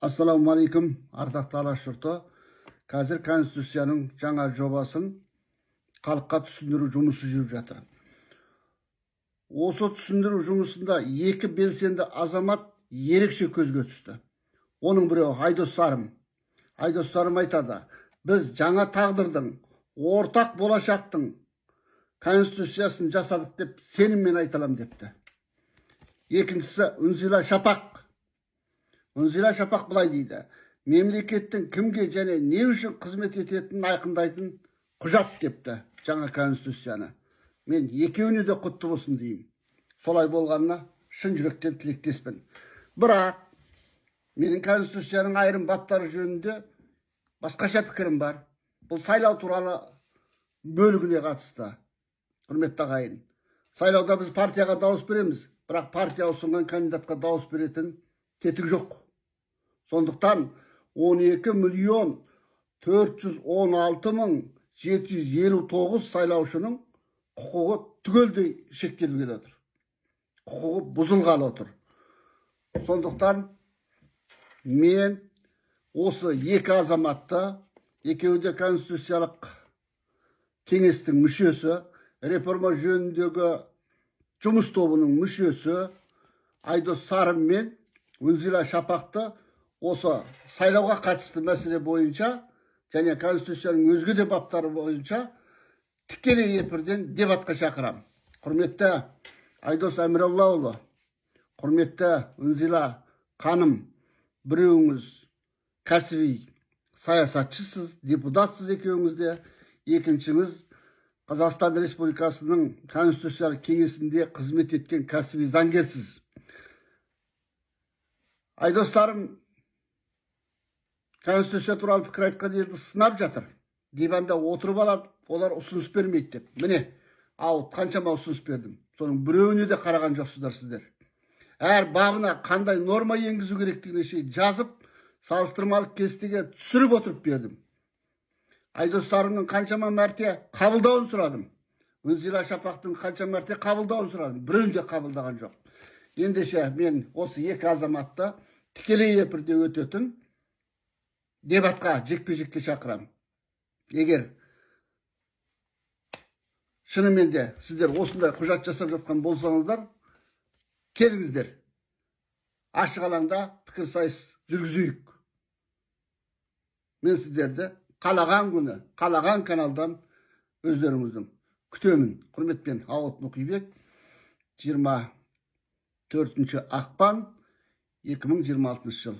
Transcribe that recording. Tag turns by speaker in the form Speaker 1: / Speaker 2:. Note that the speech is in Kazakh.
Speaker 1: Assalamu alaikum, ардактуу алаш журту. Қазір Конституцияның жаңа жобасын халыққа түсіндіру жұмысы жүріп жатыр. Осы түсіндіру жұмысында екі белсенді азамат ерекше көзге түсті. Оның біреуі Айдос Сарым. Айдос Сарым айтады: "Біз жаңа тағдырдың, ортақ болашақтың Конституциясын жасадық" деп сеніммен айталам депті. Екіншісі Үнзила Шапақ. Үнзила Шапақ былай дейді: "Мемлекеттің кімге және не үшін қызмет ететінін айқындайтын құжат" депті жаңа Конституцияны. Мен екеуіне де құтты болсын деймін. Солай болғанына шын жүректен тілектеспін. Бірақ менің Конституцияның айрым баптары жөнінде басқаша пікірім бар. Бұл сайлау туралы бөлігіне қатысты. Құрметті ағайын, сайлауда біз партияға дауыс береміз, бірақ партия ұсынған кандидатқа дауыс беретін тетік жоқ. Сондықтан 12.416.759 сайлаушының құқығы түгелдей шектелгелі отыр. Құқығы бұзылғалы отыр. Сондықтан мен осы екі азаматты, екеуі де Конституциялық кеңестің мүшесі, реформа жөніндегі жұмыс тобының мүшесі Айдос Сарым мен Үнзила Шапақты осы сайлауға қатысты мәселе бойынша және Конституцияның өзге де баптары бойынша тікелей эфирден дебатқа шақырам. Құрметті Айдос Әміраллаұлы, құрметті Үнзила ханым, біреуіңіз кәсіби саясатшысыз, депутатсыз екеуіңіз де, екіншіңіз Қазақстан Республикасының Конституциялық кеңесінде қызмет еткен кәсіби заңгерсіз. Айдос Сарым Конституция туралы пікір айтқан елді сынап жатыр. Диванда отырып алады, олар ұсыныс бермейді деп. Міне, ал қаншама ұсыныс бердім. Соның біреуіне де қараған жоқсыздар сіздер. Әр бабына қандай норма енгізу керектігіне шейін жазып, салыстырмалық кестеге түсіріп отырып бердім. Айдос Сарымның қаншама мәрте қабылдауын сұрадым. Үнзила Шапақтың қаншама мәрте қабылдауын сұрадым. Біреуін де қабылдаған жоқ. Ендеше мен осы екі азаматты тікелей эфирде өтетін дебатқа, жекпе-жекке шақырам. Егер шынымен де сіздер осындай құжат жасап жатқан болсаңыздар, келіңіздер. Ашық алаңда пікір сайыс жүргізейік. Мен сіздерді қалаған күні, қалаған каналдан өздеріңіздің күтемін. Құрметпен, Ауыт Мұқибек, 24 ақпан 2026 жыл.